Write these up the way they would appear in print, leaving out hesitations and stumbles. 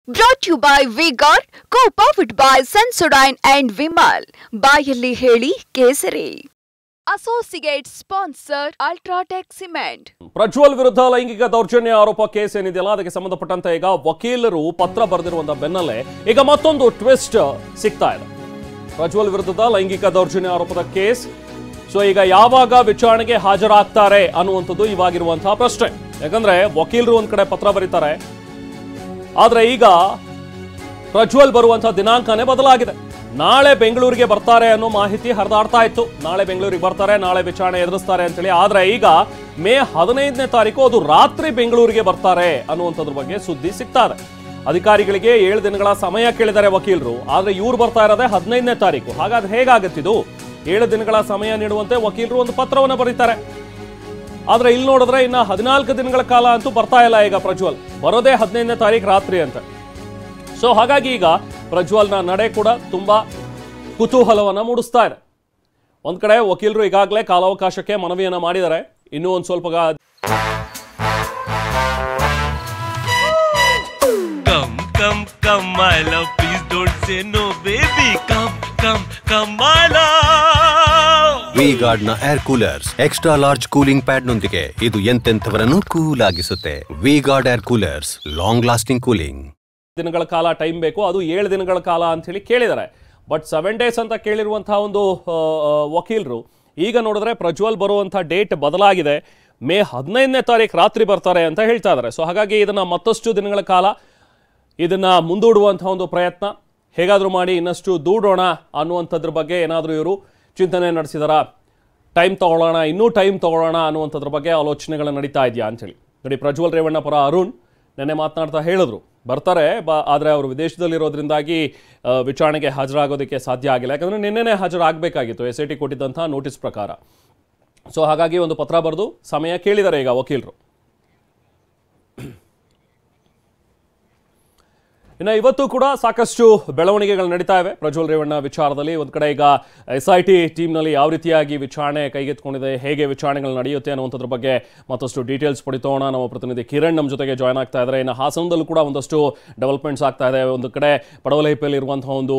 Brought to you by V-Guard, co-powered by Sensodyne and Vimal. ಬಾಯಲ್ಲಿ ಹೇಳಿ ಕೇಸರಿ. Associate sponsor Ultratech Cement. Prajwal ವಿರುದ್ಧ ಲೈಂಗಿಕ ದೌರ್ಜನ್ಯ ಆರೋಪ ಕೇಸ್ ಏನಿದೆಯಲ್ಲ ಅದಕ್ಕೆ ಸಂಬಂಧಪಟ್ಟಂತೆ ಈಗ ವಕೀಲರು ಪತ್ರ ಬರೆದಿರುವಂತ ಬೆನ್ನಲ್ಲೇ ಈಗ ಮತ್ತೊಂದು ಟ್ವಿಸ್ಟ್ ಸಿಗ್ತಾ ಇದೆ. ಪ್ರಜ್ವಲ್ ವಿರುದ್ಧದ ಲೈಂಗಿಕ ದೌರ್ಜನ್ಯ ಆರೋಪದ ಕೇಸ್ ಈಗ ಯಾವಾಗ ವಿಚಾರಣೆಗೆ ಹಾಜರಾಗ್ತಾರೆ ಅನ್ನುವಂಥದ್ದು ಇವಾಗಿರುವಂತಹ ಪ್ರಶ್ನೆ. ಯಾಕಂದ್ರೆ ವಕೀಲರು ಒಂದ್ ಕಡೆ ಪತ್ರ ಬರೀತಾರೆ, ಆದ್ರೆ ಈಗ ಪ್ರಜ್ವಲ್ ಬರುವಂತಹ ದಿನಾಂಕನೇ ಬದಲಾಗಿದೆ. ನಾಳೆ ಬೆಂಗಳೂರಿಗೆ ಬರ್ತಾರೆ ಅನ್ನೋ ಮಾಹಿತಿ ಹರಿದಾಡ್ತಾ ಇತ್ತು. ನಾಳೆ ಬೆಂಗಳೂರಿಗೆ ಬರ್ತಾರೆ, ನಾಳೆ ವಿಚಾರಣೆ ಎದುರಿಸ್ತಾರೆ ಅಂತೇಳಿ. ಆದ್ರೆ ಈಗ ಮೇ 15ನೇ ತಾರೀಕು ಅದು ರಾತ್ರಿ ಬೆಂಗಳೂರಿಗೆ ಬರ್ತಾರೆ ಅನ್ನುವಂಥದ್ರ ಬಗ್ಗೆ ಸುದ್ದಿ ಸಿಗ್ತಾ ಇದೆ. ಅಧಿಕಾರಿಗಳಿಗೆ 7 ದಿನಗಳ ಸಮಯ ಕೇಳಿದ್ದಾರೆ ವಕೀಲರು, ಆದ್ರೆ ಇವ್ರು ಬರ್ತಾ ಇರೋದೇ 15ನೇ ತಾರೀಕು. ಹಾಗಾದ್ರೆ ಹೇಗಾಗತ್ತಿದು? 7 ದಿನಗಳ ಸಮಯ ನೀಡುವಂತೆ ವಕೀಲರು ಒಂದು ಪತ್ರವನ್ನು ಬರೀತಾರೆ. ಆದ್ರೆ ಇಲ್ಲಿ ನೋಡಿದ್ರೆ ಇನ್ನ 14 ದಿನಗಳ ಕಾಲ ಅಂತೂ ಬರ್ತಾ ಇಲ್ಲ. ಈಗ ಪ್ರಜ್ವಲ್ ಬರೋದೇ 15ನೇ ತಾರೀಕು ರಾತ್ರಿ ಅಂತ. ಹಾಗಾಗಿ ಈಗ ಪ್ರಜ್ವಲ್ನ ನಡೆ ಕೂಡ ತುಂಬಾ ಕುತೂಹಲವನ್ನ ಮೂಡಿಸ್ತಾ ಇದೆ. ಒಂದ್ ಕಡೆ ವಕೀಲರು ಈಗಾಗಲೇ ಕಾಲಾವಕಾಶಕ್ಕೆ ಮನವಿಯನ್ನ ಮಾಡಿದ್ದಾರೆ. ಇನ್ನೂ ಒಂದ್ ಸ್ವಲ್ಪ V-Guard ನ air coolers extra large cooling pad ನೊಂದಿಗೆ ಇದು ಎಂತೆಂಥವರನ್ನು ಕೂಲ್ ಆಗಿಸುತ್ತೆ. V-Guard air coolers, long lasting cooling. ದಿನಗಳ ಕಾಲ ಟೈಮ್ ಬೇಕು, ಅದು 7 ದಿನಗಳ ಕಾಲ ಅಂತ ಹೇಳಿ ಕೇಳಿದ್ದಾರೆ. ಬಟ್ 7 ಡೇಸ್ ಅಂತ ಕೇಳಿರುವಂತಹ ಒಂದು ವಕೀಲರು ಈಗ ನೋಡಿದ್ರೆ ಪ್ರಜ್ವಲ್ ಬರುವಂಥ ಡೇಟ್ ಬದಲಾಗಿದೆ. ಮೇ 15ನೇ ತಾರೀಕು ರಾತ್ರಿ ಬರ್ತಾರೆ ಅಂತ ಹೇಳ್ತಾ ಇದ್ದಾರೆ. ಹಾಗಾಗಿ ಇದನ್ನ ಮತ್ತಷ್ಟು ದಿನಗಳ ಕಾಲ ಇದನ್ನ ಮುಂದೂಡುವಂತಹ ಒಂದು ಪ್ರಯತ್ನ, ಹೇಗಾದರೂ ಮಾಡಿ ಇನ್ನಷ್ಟು ದೂಡೋಣ ಅನ್ನುವಂಥದ್ರ ಬಗ್ಗೆ ಏನಾದರೂ ಇವರು ಚಿಂತನೆ ನಡೆಸಿದಾರ, ಟೈಮ್ ತಗೊಳ್ಳೋಣ, ಇನ್ನೂ ಟೈಮ್ ತಗೊಳ್ಳೋಣ ಅನ್ನುವಂಥದ್ರ ಬಗ್ಗೆ ಆಲೋಚನೆಗಳು ನಡೀತಾ ಇದೆಯಾ ಅಂತೇಳಿ. ನೋಡಿ, ಪ್ರಜ್ವಲ್ ರೇವಣ್ಣ ಪರ ಅರುಣ್ ನೆನ್ನೆ ಮಾತನಾಡ್ತಾ ಹೇಳಿದ್ರು, ಬರ್ತಾರೆ ಆದರೆ ಅವರು ವಿದೇಶದಲ್ಲಿರೋದ್ರಿಂದಾಗಿ ವಿಚಾರಣೆಗೆ ಹಾಜರಾಗೋದಕ್ಕೆ ಸಾಧ್ಯ ಆಗಿಲ್ಲ. ಯಾಕಂದರೆ ನಿನ್ನೆನೇ ಹಾಜರಾಗಬೇಕಾಗಿತ್ತು SIT ಕೊಟ್ಟಿದ್ದಂಥ ನೋಟಿಸ್ ಪ್ರಕಾರ. ಹಾಗಾಗಿ ಒಂದು ಪತ್ರ ಬರೆದು ಸಮಯ ಕೇಳಿದ್ದಾರೆ ಈಗ ವಕೀಲರು. ಇನ್ನು ಇವತ್ತು ಕೂಡ ಸಾಕಷ್ಟು ಬೆಳವಣಿಗೆಗಳು ನಡೀತಾ ಇವೆ ಪ್ರಜ್ವಲ್ ರೇವಣ್ಣ ವಿಚಾರದಲ್ಲಿ. ಒಂದು ಕಡೆ ಈಗ SIT ಟೀಮ್ನಲ್ಲಿ ಯಾವ ರೀತಿಯಾಗಿ ವಿಚಾರಣೆ ಕೈಗೆತ್ತಿಕೊಂಡಿದೆ, ಹೇಗೆ ವಿಚಾರಣೆಗಳು ನಡೆಯುತ್ತೆ ಅನ್ನುವಂಥದ್ರ ಬಗ್ಗೆ ಮತ್ತಷ್ಟು ಡೀಟೇಲ್ಸ್ ಪಡಿತೋಣ. ನಮ್ಮ ಪ್ರತಿನಿಧಿ ಕಿರಣ್ ನಮ್ಮ ಜೊತೆಗೆ ಜಾಯ್ನ್ ಆಗ್ತಾ ಇದ್ದಾರೆ. ಇನ್ನು ಹಾಸನದಲ್ಲೂ ಕೂಡ ಒಂದಷ್ಟು ಡೆವಲಪ್ಮೆಂಟ್ಸ್ ಆಗ್ತಾ ಇದೆ. ಒಂದು ಕಡೆ ಪಡವಲಹಿಪ್ಪಲ್ಲಿ ಇರುವಂತಹ ಒಂದು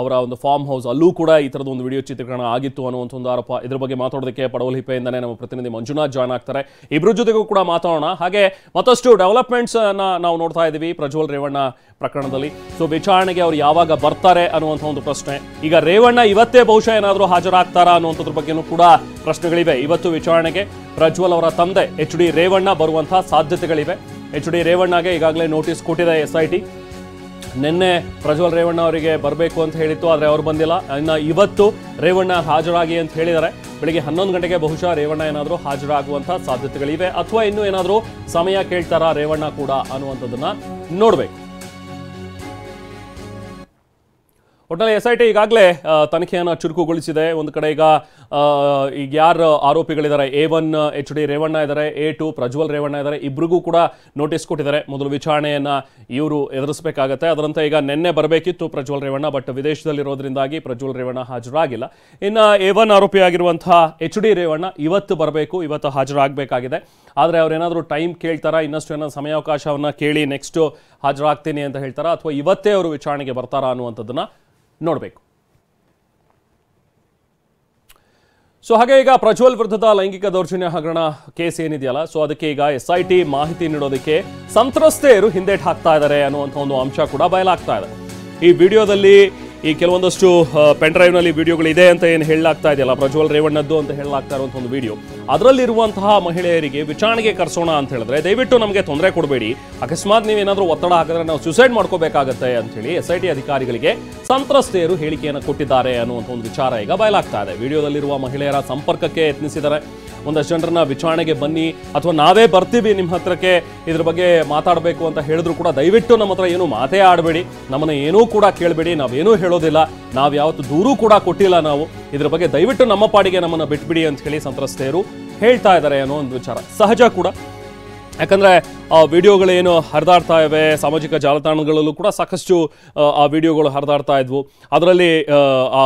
ಅವರ ಒಂದು ಫಾರ್ಮ್ ಹೌಸ್, ಅಲ್ಲೂ ಕೂಡ ಈ ಥರದ ಒಂದು ವಿಡಿಯೋ ಚಿತ್ರೀಕರಣ ಆಗಿತ್ತು ಅನ್ನುವಂಥ ಒಂದು ಆರೋಪ. ಇದ್ರ ಬಗ್ಗೆ ಮಾತಾಡೋದಕ್ಕೆ ಪಡವಲಹಿಪ್ಪೆಯಿಂದನೇ ನಮ್ಮ ಪ್ರತಿನಿಧಿ ಮಂಜುನಾಥ್ ಜಾಯ್ನ್ ಆಗ್ತಾರೆ. ಇಬ್ಬರ ಜೊತೆಗೂ ಕೂಡ ಮಾತಾಡೋಣ. ಹಾಗೆ ಮತ್ತಷ್ಟು ಡೆವಲಪ್ಮೆಂಟ್ಸ್ ನಾವು ನೋಡ್ತಾ ಇದ್ದೀವಿ ಪ್ರಜ್ವಲ್ ರೇವಣ್ಣ ಪ್ರಕರಣದಲ್ಲಿ. ವಿಚಾರಣೆಗೆ ಅವರು ಯಾವಾಗ ಬರ್ತಾರೆ ಅನ್ನುವಂಥ ಒಂದು ಪ್ರಶ್ನೆ. ಈಗ ರೇವಣ್ಣ ಇವತ್ತೇ ಬಹುಶಃ ಏನಾದರೂ ಹಾಜರಾಗ್ತಾರಾ ಅನ್ನುವಂಥದ್ರ ಬಗ್ಗೆನೂ ಕೂಡ ಪ್ರಶ್ನೆಗಳಿವೆ. ಇವತ್ತು ವಿಚಾರಣೆಗೆ ಪ್ರಜ್ವಲ್ ಅವರ ತಂದೆ HD ರೇವಣ್ಣ ಬರುವಂತಹ ಸಾಧ್ಯತೆಗಳಿವೆ. HD ರೇವಣ್ಣಗೆ ಈಗಾಗಲೇ ನೋಟಿಸ್ ಕೊಟ್ಟಿದೆ SIT. ನಿನ್ನೆ ಪ್ರಜ್ವಲ್ ರೇವಣ್ಣ ಅವರಿಗೆ ಬರಬೇಕು ಅಂತ ಹೇಳಿತ್ತು, ಆದರೆ ಅವರು ಬಂದಿಲ್ಲ. ಇನ್ನು ಇವತ್ತು ರೇವಣ್ಣ ಹಾಜರಾಗಿ ಅಂತ ಹೇಳಿದ್ದಾರೆ. ಬೆಳಿಗ್ಗೆ 11 ಗಂಟೆಗೆ ಬಹುಶಃ ರೇವಣ್ಣ ಏನಾದರೂ ಹಾಜರಾಗುವಂತಹ ಸಾಧ್ಯತೆಗಳಿವೆ, ಅಥವಾ ಇನ್ನೂ ಏನಾದರೂ ಸಮಯ ಕೇಳ್ತಾರಾ ರೇವಣ್ಣ ಕೂಡ ಅನ್ನುವಂಥದ್ದನ್ನ ನೋಡಬೇಕು. ಒಟ್ಟಿನಲ್ಲಿ SIT ಈಗಾಗಲೇ ತನಿಖೆಯನ್ನು ಚುರುಕುಗೊಳಿಸಿದೆ. ಒಂದು ಕಡೆ ಈಗ ಯಾರು ಆರೋಪಿಗಳಿದ್ದಾರೆ, A1 HD ರೇವಣ್ಣ ಇದ್ದಾರೆ, A2 ಪ್ರಜ್ವಲ್ ರೇವಣ್ಣ ಇದ್ದಾರೆ. ಇಬ್ಬರಿಗೂ ಕೂಡ ನೋಟಿಸ್ ಕೊಟ್ಟಿದ್ದಾರೆ. ಮೊದಲು ವಿಚಾರಣೆಯನ್ನು ಇವರು ಎದುರಿಸಬೇಕಾಗತ್ತೆ. ಅದರಂತೆ ಈಗ ನಿನ್ನೆ ಬರಬೇಕಿತ್ತು ಪ್ರಜ್ವಲ್ ರೇವಣ್ಣ, ಬಟ್ ವಿದೇಶದಲ್ಲಿರೋದ್ರಿಂದಾಗಿ ಪ್ರಜ್ವಲ್ ರೇವಣ್ಣ ಹಾಜರಾಗಿಲ್ಲ. ಇನ್ನು A1 ಆರೋಪಿಯಾಗಿರುವಂತಹ HD ರೇವಣ್ಣ ಇವತ್ತು ಬರಬೇಕು, ಇವತ್ತು ಹಾಜರಾಗಬೇಕಾಗಿದೆ. ಆದರೆ ಅವರೇನಾದರೂ ಟೈಮ್ ಕೇಳ್ತಾರಾ, ಇನ್ನಷ್ಟು ಏನಾದರೂ ಸಮಯಾವಕಾಶವನ್ನು ಕೇಳಿ ನೆಕ್ಸ್ಟ್ ಹಾಜರಾಗ್ತೀನಿ ಅಂತ ಹೇಳ್ತಾರಾ, ಅಥವಾ ಇವತ್ತೇ ಅವರು ವಿಚಾರಣೆಗೆ ಬರ್ತಾರಾ ಅನ್ನುವಂಥದ್ದನ್ನ ನೋಡಬೇಕು. ಹಾಗೆ ಈಗ ಪ್ರಜ್ವಲ್ ವಿರುದ್ಧದ ಲೈಂಗಿಕ ದೌರ್ಜನ್ಯ ಹಗರಣ ಕೇಸ್ ಏನಿದೆಯಲ್ಲ, ಅದಕ್ಕೆ ಈಗ SIT ಮಾಹಿತಿ ನೀಡೋದಕ್ಕೆ ಸಂತ್ರಸ್ತೆಯರು ಹಿಂದೇಟ್ ಹಾಕ್ತಾ ಇದ್ದಾರೆ ಅನ್ನುವಂಥ ಒಂದು ಅಂಶ ಕೂಡ ಬಯಲಾಗ್ತಾ ಇದೆ. ಈ ವಿಡಿಯೋದಲ್ಲಿ ಈ ಕೆಲವೊಂದಷ್ಟು ಪೆನ್ ಡ್ರೈವ್ನಲ್ಲಿ ವಿಡಿಯೋಗಳಿದೆ ಅಂತ ಏನು ಹೇಳಲಾಗ್ತಾ ಇದೆಯಲ್ಲ, ಪ್ರಜ್ವಲ್ ರೇವಣ್ಣದ್ದು ಅಂತ ಹೇಳಲಾಗ್ತಾ ಇರುವಂಥ ಒಂದು ವಿಡಿಯೋ, ಅದರಲ್ಲಿರುವಂತಹ ಮಹಿಳೆಯರಿಗೆ ವಿಚಾರಣೆಗೆ ಕರೆಸೋಣ ಅಂತ ಹೇಳಿದ್ರೆ ದಯವಿಟ್ಟು ನಮಗೆ ತೊಂದರೆ ಕೊಡಬೇಡಿ, ಅಕಸ್ಮಾತ್ ನೀವೇನಾದರೂ ಒತ್ತಡ ಹಾಕಿದ್ರೆ ನಾವು ಸೂಸೈಡ್ ಮಾಡ್ಕೋಬೇಕಾಗತ್ತೆ ಅಂತ ಹೇಳಿ SIT ಅಧಿಕಾರಿಗಳಿಗೆ ಸಂತ್ರಸ್ತೆಯರು ಹೇಳಿಕೆಯನ್ನು ಕೊಟ್ಟಿದ್ದಾರೆ ಅನ್ನುವಂಥ ಒಂದು ವಿಚಾರ ಈಗ ಬಯಲಾಗ್ತಾ ಇದೆ. ವಿಡಿಯೋದಲ್ಲಿರುವ ಮಹಿಳೆಯರ ಸಂಪರ್ಕಕ್ಕೆ ಯತ್ನಿಸಿದ್ದಾರೆ. ಒಂದಷ್ಟು ಜನರನ್ನ ವಿಚಾರಣೆಗೆ ಬನ್ನಿ, ಅಥವಾ ನಾವೇ ಬರ್ತೀವಿ ನಿಮ್ಮ ಹತ್ರಕ್ಕೆ ಇದ್ರ ಬಗ್ಗೆ ಮಾತಾಡಬೇಕು ಅಂತ ಹೇಳಿದ್ರು ಕೂಡ ದಯವಿಟ್ಟು ನಮ್ಮ ಹತ್ರ ಏನೂ ಮಾತೇ ಆಡಬೇಡಿ, ನಮ್ಮನ್ನ ಏನೂ ಕೂಡ ಕೇಳಬೇಡಿ, ನಾವೇನೂ ಹೇಳೋದಿಲ್ಲ, ನಾವು ಯಾವತ್ತು ದೂರೂ ಕೂಡ ಕೊಟ್ಟಿಲ್ಲ, ನಾವು ಇದ್ರ ಬಗ್ಗೆ ದಯವಿಟ್ಟು ನಮ್ಮ ಪಾಡಿಗೆ ನಮ್ಮನ್ನು ಬಿಟ್ಬಿಡಿ ಅಂತ ಹೇಳಿ ಸಂತ್ರಸ್ತೆಯರು ಹೇಳ್ತಾ ಇದ್ದಾರೆ ಅನ್ನೋ ಒಂದು ವಿಚಾರ ಸಹಜ ಕೂಡ. ಯಾಕಂದ್ರೆ ವಿಡಿಯೋಗಳೇನು ಹರಿದಾಡ್ತಾ ಇವೆ ಸಾಮಾಜಿಕ ಜಾಲತಾಣಗಳಲ್ಲೂ ಕೂಡ ಸಾಕಷ್ಟು ಆ ವಿಡಿಯೋಗಳು ಹರಿದಾಡ್ತಾ ಇದ್ವು. ಅದರಲ್ಲಿ ಆ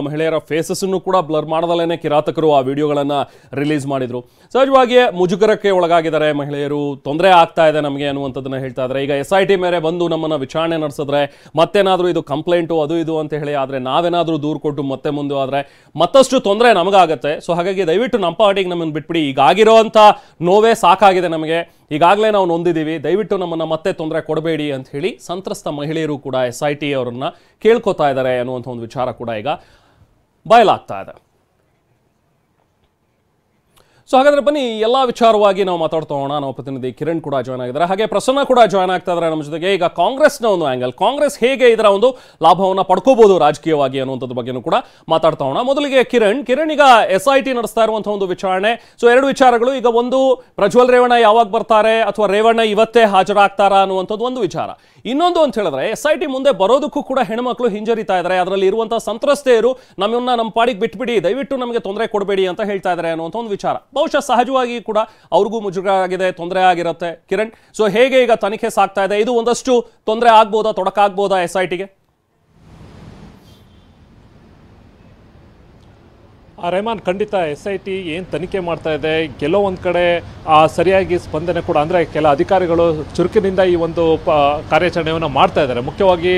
ಮಹಿಳೆಯರ ಫೇಸಸ್ಸನ್ನು ಕೂಡ ಬ್ಲರ್ ಮಾಡದಲ್ಲೇ ಕಿರಾತಕರು ಆ ವಿಡಿಯೋಗಳನ್ನು ರಿಲೀಸ್ ಮಾಡಿದ್ರು. ಸಹಜವಾಗಿಯೇ ಮುಜುಗರಕ್ಕೆ ಒಳಗಾಗಿದ್ದಾರೆ ಮಹಿಳೆಯರು, ತೊಂದರೆ ಆಗ್ತಾ ಇದೆ ನಮಗೆ ಅನ್ನುವಂಥದ್ದನ್ನ ಹೇಳ್ತಾ ಇದ್ದಾರೆ. ಈಗ SIT ಮೇಲೆ ಬಂದು ನಮ್ಮನ್ನು ವಿಚಾರಣೆ ನಡೆಸಿದ್ರೆ ಮತ್ತೇನಾದರೂ ಇದು ಕಂಪ್ಲೇಂಟು ಅದು ಇದು ಅಂತ ಹೇಳಿ ಆದರೆ ನಾವೇನಾದರೂ ದೂರು ಕೊಟ್ಟು ಮತ್ತೆ ಮುಂದೆ ಆದರೆ ಮತ್ತಷ್ಟು ತೊಂದರೆ ನಮಗಾಗತ್ತೆ. ಸೊ ಹಾಗಾಗಿ ದಯವಿಟ್ಟು ನಮ್ಮ ಪಾರ್ಟಿಗೆ ನಮ್ಮನ್ನು ಬಿಟ್ಬಿಡಿ, ಈಗಾಗಿರೋವಂಥ ನೋವೇ ಸಾಕಾಗಿದೆ ನಮಗೆ, ಈಗಾಗಲೇ ನಾವು ನೊಂದಿದ್ದೀವಿ, ದಯವಿಟ್ಟು ನಮ್ಮನ್ನು ಮತ್ತೆ ತೊಂದರೆ ಕೊಡಬೇಡಿ ಅಂತ ಹೇಳಿ ಸಂತ್ರಸ್ತ ಮಹಿಳೆಯರು ಕೂಡ SIT ಅವರನ್ನ ಕೇಳ್ಕೊತಾ ಇದ್ದಾರೆ ಅನ್ನುವಂಥ ಒಂದು ವಿಚಾರ ಕೂಡ ಈಗ ಬಯಲಾಗ್ತಾ ಇದೆ. ಸೊ ಹಾಗಾದ್ರೆ ಬನ್ನಿ ಎಲ್ಲ ವಿಚಾರವಾಗಿ ನಾವು ಮಾತಾಡ್ತಾ ಹೋಗೋಣ. ನಾವು ಪ್ರತಿನಿಧಿ ಕಿರಣ್ ಕೂಡ ಜಾಯ್ನ್ ಆಗಿದ್ದಾರೆ, ಹಾಗೆ ಪ್ರಸನ್ನ ಕೂಡ ಜಾಯ್ನ್ ಆಗ್ತಾ ಇದ್ದಾರೆ ನಮ್ಮ ಜೊತೆಗೆ. ಈಗ ಕಾಂಗ್ರೆಸ್ನ ಒಂದು ಆಂಗಲ್, ಕಾಂಗ್ರೆಸ್ ಹೇಗೆ ಇದರ ಒಂದು ಲಾಭವನ್ನು ಪಡ್ಕೋಬಹುದು ರಾಜಕೀಯವಾಗಿ ಅನ್ನುವಂಥದ್ದು ಬಗ್ಗೆನೂ ಕೂಡ ಮಾತಾಡ್ತಾ ಹೋಗೋಣ. ಮೊದಲಿಗೆ ಕಿರಣ್, ಈಗ SIT ನಡೆಸ್ತಾ ಇರುವಂತಹ ಒಂದು ವಿಚಾರಣೆ, ಸೊ ಎರಡು ವಿಚಾರಗಳು. ಈಗ ಒಂದು ಪ್ರಜ್ವಲ್ ರೇವಣ್ಣ ಯಾವಾಗ ಬರ್ತಾರೆ ಅಥವಾ ರೇವಣ್ಣ ಇವತ್ತೇ ಹಾಜರಾಗ್ತಾರಾ ಅನ್ನುವಂಥದ್ದು ಒಂದು ವಿಚಾರ. ಇನ್ನೊಂದು ಅಂತ ಹೇಳಿದ್ರೆ SIT ಮುಂದೆ ಬರೋದಕ್ಕೂ ಕೂಡ ಹೆಣ್ಮಕ್ಳು ಹಿಂಜರಿತಾ ಇದ್ದಾರೆ. ಅದರಲ್ಲಿ ಇರುವಂತಹ ಸಂತ್ರಸ್ತೆಯರು ನಮ್ಮ ಪಾಡಿಗೆ ಬಿಟ್ಬಿಡಿ, ದಯವಿಟ್ಟು ನಮಗೆ ತೊಂದರೆ ಕೊಡಬೇಡಿ ಅಂತ ಹೇಳ್ತಾ ಇದ್ದಾರೆ ಅನ್ನುವಂಥ ಒಂದು ವಿಚಾರ. ಬಹುಶಃ ಸಹಜವಾಗಿ ಕೂಡ ಅವ್ರಿಗೂ ಮುಜುಗರ ಆಗಿದೆ, ತೊಂದರೆ ಆಗಿರುತ್ತೆ. ಕಿರಣ್, ಸೊ ಹೇಗೆ ಈಗ ತನಿಖೆ ಸಾಗ್ತಾ ಇದೆ? ಇದು ಒಂದಷ್ಟು ತೊಂದರೆ ಆಗ್ಬೋದಾ, ತೊಡಕಾಗ್ಬೋದಾ SITಗೆ? ರೆಹಮಾನ್, ಖಂಡಿತ SIT ಏನು ತನಿಖೆ ಮಾಡ್ತಾ ಇದೆ, ಕೆಲವೊಂದು ಕಡೆ ಸರಿಯಾಗಿ ಸ್ಪಂದನೆ ಕೂಡ, ಅಂದರೆ ಕೆಲ ಅಧಿಕಾರಿಗಳು ಚುರುಕಿನಿಂದ ಈ ಒಂದು ಕಾರ್ಯಾಚರಣೆಯನ್ನು ಮಾಡ್ತಾ ಇದ್ದಾರೆ. ಮುಖ್ಯವಾಗಿ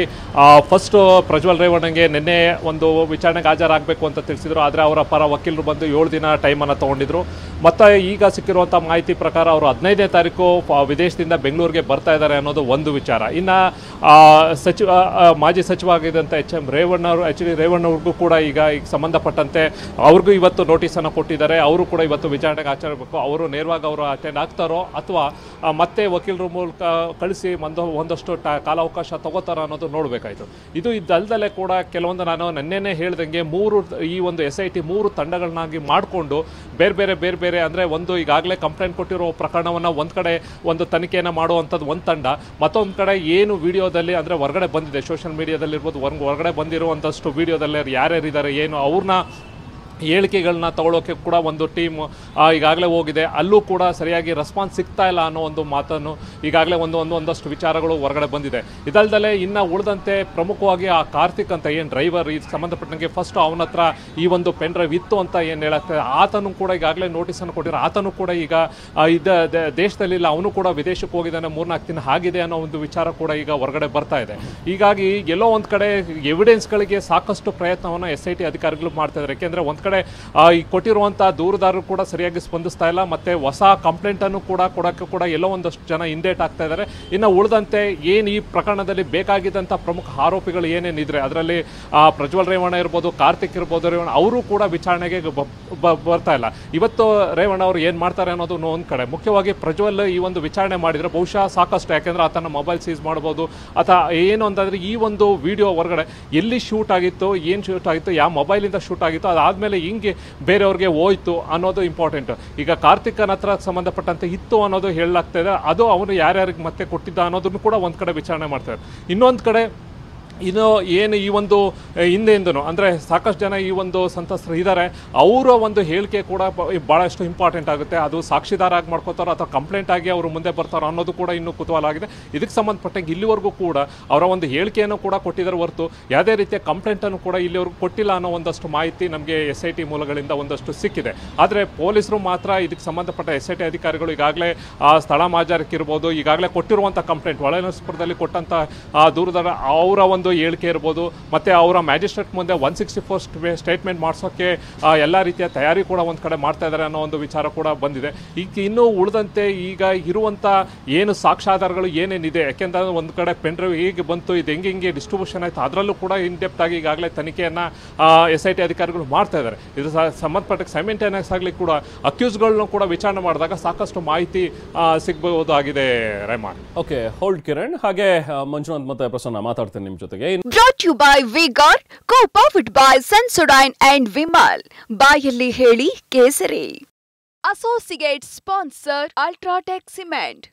ಫಸ್ಟು ಪ್ರಜ್ವಲ್ ರೇವಣ್ಣಗೆ ನಿನ್ನೆ ಒಂದು ವಿಚಾರಣೆಗೆ ಹಾಜರಾಗಬೇಕು ಅಂತ ತಿಳಿಸಿದ್ರು, ಆದರೆ ಅವರ ಪರ ವಕೀಲರು ಬಂದು 7 ದಿನ ಟೈಮನ್ನು ತೊಗೊಂಡಿದ್ರು. ಮತ್ತು ಈಗ ಸಿಕ್ಕಿರುವಂಥ ಮಾಹಿತಿ ಪ್ರಕಾರ ಅವರು 15ನೇ ತಾರೀಕು ವಿದೇಶದಿಂದ ಬೆಂಗಳೂರಿಗೆ ಬರ್ತಾ ಇದ್ದಾರೆ ಅನ್ನೋದು ಒಂದು ವಿಚಾರ. ಇನ್ನು ಮಾಜಿ ಸಚಿವ ಆಗಿದ್ದಂಥ HD ರೇವಣ್ಣವ್ರಿಗೂ ಕೂಡ ಈಗ ಸಂಬಂಧಪಟ್ಟಂತೆ ಅವ್ರಿಗೂ ಇವತ್ತು ನೋಟಿಸನ್ನು ಕೊಟ್ಟಿದ್ದಾರೆ. ಅವರು ಕೂಡ ಇವತ್ತು ವಿಚಾರಣೆಗೆ ಹಾಜರಾಗಬೇಕು. ಅವರು ನೇರವಾಗಿ ಅವರು ಅಟೆಂಡ್ ಆಗ್ತಾರೋ ಅಥವಾ ಮತ್ತೆ ವಕೀಲರ ಮೂಲಕ ಕಳಿಸಿ ಒಂದಷ್ಟು ಕಾಲಾವಕಾಶ ತಗೋತಾರೋ ಅನ್ನೋದು ನೋಡಬೇಕಾಯಿತು. ಇದು ಇದಲ್ಲದೆ ಕೂಡ ಕೆಲವೊಂದು ನಾನು ನೆನ್ನೆನೇ ಹೇಳ್ದಂಗೆ ಈ ಒಂದು SIT 3 ತಂಡಗಳನ್ನಾಗಿ ಮಾಡಿಕೊಂಡು ಬೇರೆ ಬೇರೆ ಅಂದರೆ ಒಂದು ಈಗಾಗಲೇ ಕಂಪ್ಲೇಂಟ್ ಕೊಟ್ಟಿರೋ ಪ್ರಕರಣವನ್ನು ಒಂದು ಕಡೆ ಒಂದು ತನಿಖೆಯನ್ನು ಮಾಡುವಂಥದ್ದು ಒಂದು ತಂಡ, ಮತ್ತೊಂದು ಕಡೆ ಏನು ವಿಡಿಯೋದಲ್ಲಿ ಅಂದರೆ ಹೊರಗಡೆ ಬಂದಿದೆ, ಸೋಷಿಯಲ್ ಮೀಡಿಯಾದಲ್ಲಿರ್ಬೋದು, ಹೊರಗಡೆ ಬಂದಿರುವಂಥಷ್ಟು ವಿಡಿಯೋದಲ್ಲಿ ಯಾರ್ಯಾರಿದ್ದಾರೆ ಏನು ಅವ್ರನ್ನ ಹೇಳಿಕೆಗಳನ್ನ ತಗೊಳ್ಳೋಕ್ಕೆ ಕೂಡ ಒಂದು ಟೀಮ್ ಈಗಾಗಲೇ ಹೋಗಿದೆ. ಅಲ್ಲೂ ಕೂಡ ಸರಿಯಾಗಿ ರೆಸ್ಪಾನ್ಸ್ ಸಿಗ್ತಾ ಇಲ್ಲ ಅನ್ನೋ ಒಂದು ಮಾತನ್ನು ಈಗಾಗಲೇ ಒಂದಷ್ಟು ವಿಚಾರಗಳು ಹೊರಗಡೆ ಬಂದಿದೆ. ಇದಲ್ಲದೆ ಇನ್ನು ಉಳಿದಂತೆ ಪ್ರಮುಖವಾಗಿ ಆ ಕಾರ್ತಿಕ್ ಅಂತ ಏನು ಡ್ರೈವರ್, ಇದು ಸಂಬಂಧಪಟ್ಟಂಗೆ ಫಸ್ಟ್ ಅವನ ಹತ್ರ ಈ ಒಂದು ಪೆನ್ ಡ್ರೈವ್ ಇತ್ತು ಅಂತ ಏನು ಹೇಳುತ್ತೆ, ಆತನು ಕೂಡ ಈಗಾಗಲೇ ನೋಟಿಸನ್ನು ಕೊಟ್ಟಿರೋ, ಆತನು ಕೂಡ ಈಗ ದೇಶದಲ್ಲಿಲ್ಲ, ಅವನು ಕೂಡ ವಿದೇಶಕ್ಕೆ ಹೋಗಿದ್ದಾನೆ, 4-4 ದಿನ ಆಗಿದೆ ಅನ್ನೋ ಒಂದು ವಿಚಾರ ಕೂಡ ಈಗ ಹೊರಗಡೆ ಬರ್ತಾ ಇದೆ. ಹೀಗಾಗಿ ಎಲ್ಲೋ ಒಂದು ಕಡೆ ಎವಿಡೆನ್ಸ್ಗಳಿಗೆ ಸಾಕಷ್ಟು ಪ್ರಯತ್ನವನ್ನು SIT ಅಧಿಕಾರಿಗಳು ಮಾಡ್ತಾ ಇದ್ದಾರೆ. ಯಾಕೆಂದರೆ ಒಂದು ಕಡೆ ಈ ಕೊಟ್ಟಿರುವಂಥ ದೂರುದಾರರು ಕೂಡ ಸರಿಯಾಗಿ ಸ್ಪಂದಿಸ್ತಾ ಇಲ್ಲ, ಮತ್ತು ಹೊಸ ಕಂಪ್ಲೇಂಟನ್ನು ಕೂಡ ಕೊಡೋಕ್ಕೆ ಕೂಡ ಎಲ್ಲೋ ಒಂದಷ್ಟು ಜನ ಹಿಂದೇಟ್ ಆಗ್ತಾ ಇದ್ದಾರೆ. ಇನ್ನು ಉಳಿದಂತೆ ಏನು ಈ ಪ್ರಕರಣದಲ್ಲಿ ಬೇಕಾಗಿದ್ದಂಥ ಪ್ರಮುಖ ಆರೋಪಿಗಳು ಏನೇನಿದ್ರೆ ಅದರಲ್ಲಿ ಪ್ರಜ್ವಲ್ ರೇವಣ್ಣ ಇರ್ಬೋದು, ಕಾರ್ತಿಕ್ ಇರ್ಬೋದು, ಅವರು ಕೂಡ ವಿಚಾರಣೆಗೆ ಬರ್ತಾ ಇಲ್ಲ. ಇವತ್ತು ರೇವಣ್ಣ ಅವರು ಏನು ಮಾಡ್ತಾರೆ ಅನ್ನೋದು ಒಂದು ಕಡೆ. ಮುಖ್ಯವಾಗಿ ಪ್ರಜ್ವಲ್ ಈ ಒಂದು ವಿಚಾರಣೆ ಮಾಡಿದರೆ ಬಹುಶಃ ಸಾಕಷ್ಟು, ಯಾಕೆಂದರೆ ಆತನ ಮೊಬೈಲ್ ಸೀಸ್ ಮಾಡ್ಬೋದು ಅಥವಾ ಏನು ಅಂತಂದರೆ ಈ ಒಂದು ವಿಡಿಯೋ ಹೊರಗಡೆ ಎಲ್ಲಿ ಶೂಟ್ ಆಗಿತ್ತು, ಏನು ಶೂಟ್ ಆಗಿತ್ತು, ಯಾವ ಮೊಬೈಲಿಂದ ಶೂಟ್ ಆಗಿತ್ತು, ಅದಾದಮೇಲೆ ಹಿಂಗೆ ಬೇರೆಯವ್ರಿಗೆ ಹೋಯ್ತು ಅನ್ನೋದು ಇಂಪಾರ್ಟೆಂಟ್. ಈಗ ಕಾರ್ತಿಕನ ಹತ್ರ ಸಂಬಂಧಪಟ್ಟಂತೆ ಇತ್ತು ಅನ್ನೋದು ಹೇಳಲಾಗ್ತಾ ಇದೆ, ಅದು ಅವನು ಯಾರ್ಯಾರಿಗೆ ಮತ್ತೆ ಕೊಟ್ಟಿದ್ದ ಅನ್ನೋದನ್ನು ಕೂಡ ಒಂದು ಕಡೆ ವಿಚಾರಣೆ ಮಾಡ್ತಾರೆ. ಇನ್ನೊಂದು ಕಡೆ ಇನ್ನು ಏನು ಈ ಒಂದು ಹಿಂದೆಯಿಂದನು ಅಂದರೆ ಸಾಕಷ್ಟು ಜನ ಈ ಒಂದು ಸಂತ್ರಸ್ತರು ಇದ್ದಾರೆ, ಅವರ ಒಂದು ಹೇಳಿಕೆ ಕೂಡ ಭಾಳಷ್ಟು ಇಂಪಾರ್ಟೆಂಟ್ ಆಗುತ್ತೆ. ಅದು ಸಾಕ್ಷಿದಾರ ಆಗಿ ಮಾಡ್ಕೋತಾರೋ ಅಥವಾ ಕಂಪ್ಲೇಂಟ್ ಆಗಿ ಅವರು ಮುಂದೆ ಬರ್ತಾರೋ ಅನ್ನೋದು ಕೂಡ ಇನ್ನೂ ಕುತೂಹಲ ಆಗಿದೆ. ಇದಕ್ಕೆ ಸಂಬಂಧಪಟ್ಟಂಗೆ ಇಲ್ಲಿವರೆಗೂ ಕೂಡ ಅವರ ಒಂದು ಹೇಳಿಕೆಯನ್ನು ಕೂಡ ಕೊಟ್ಟಿದ್ದಾರೆ ಹೊರತು ಯಾವುದೇ ರೀತಿಯ ಕಂಪ್ಲೇಂಟನ್ನು ಕೂಡ ಇಲ್ಲಿವರೆಗೂ ಕೊಟ್ಟಿಲ್ಲ ಅನ್ನೋ ಒಂದಷ್ಟು ಮಾಹಿತಿ ನಮಗೆ SIT ಮೂಲಗಳಿಂದ ಒಂದಷ್ಟು ಸಿಕ್ಕಿದೆ. ಆದರೆ ಪೊಲೀಸರು ಮಾತ್ರ ಇದಕ್ಕೆ ಸಂಬಂಧಪಟ್ಟ SIT ಅಧಿಕಾರಿಗಳು ಈಗಾಗಲೇ ಸ್ಥಳ ಮಾಜಾರಕ್ಕಿರ್ಬೋದು, ಈಗಾಗಲೇ ಕೊಟ್ಟಿರುವಂಥ ಕಂಪ್ಲೇಂಟ್ ಹೊಳೆನರಸೀಪುರದಲ್ಲಿ ಕೊಟ್ಟಂಥ ದೂರದಾರ ಅವರ ಒಂದು ಹೇಳಿಕೆ ಇರ್ಬೋದು, ಮತ್ತು ಅವರ ಮ್ಯಾಜಿಸ್ಟ್ರೇಟ್ ಮುಂದೆ 164 ಸ್ಟೇಟ್ಮೆಂಟ್ ಮಾಡಿಸೋಕ್ಕೆ ಎಲ್ಲ ರೀತಿಯ ತಯಾರಿ ಕೂಡ ಒಂದು ಕಡೆ ಮಾಡ್ತಾ ಇದ್ದಾರೆ ಅನ್ನೋ ಒಂದು ವಿಚಾರ ಕೂಡ ಬಂದಿದೆ. ಈಗ ಇನ್ನೂ ಉಳಿದಂತೆ ಈಗ ಇರುವಂಥ ಏನು ಸಾಕ್ಷ್ಯಾಧಾರಗಳು ಏನೇನಿದೆ, ಯಾಕೆಂದರೆ ಒಂದು ಕಡೆ ಪೆನ್ ಡ್ರೈವ್ ಹೇಗೆ ಬಂತು, ಇದು ಹೆಂಗೆ ಡಿಸ್ಟ್ರಿಬ್ಯೂಷನ್ ಆಯಿತು, ಅದರಲ್ಲೂ ಕೂಡ ಇನ್ ಡೆಪ್ತ್ ಆಗಿ ಈಗಾಗಲೇ ತನಿಖೆಯನ್ನು SIT ಅಧಿಕಾರಿಗಳು ಮಾಡ್ತಾ ಇದ್ದಾರೆ. ಇದು ಸಂಬಂಧಪಟ್ಟ ಸೈಮೆಂಟೇನಿಯಸ್ ಆಗಲಿ ಕೂಡ ಅಕ್ಯೂಸ್ಗಳನ್ನೂ ಕೂಡ ವಿಚಾರಣೆ ಮಾಡಿದಾಗ ಸಾಕಷ್ಟು ಮಾಹಿತಿ ಸಿಗಬಹುದಾಗಿದೆ. Rehman, okay, hold Kiran. ಹಾಗೆ ಮಂಜುನಾಥ್ ಮತ್ತೆ ಪ್ರಸನ್ನ ಮಾತಾಡ್ತೇನೆ ನಿಮ್ಮ ಜೊತೆಗೆ. Brought to you by V-Guard, co-powered by Sensodyne and Vimal. ಬಾಯಲ್ಲಿ ಹೇಳಿ ಕೇಸರಿ. Associate sponsor Ultratech Cement.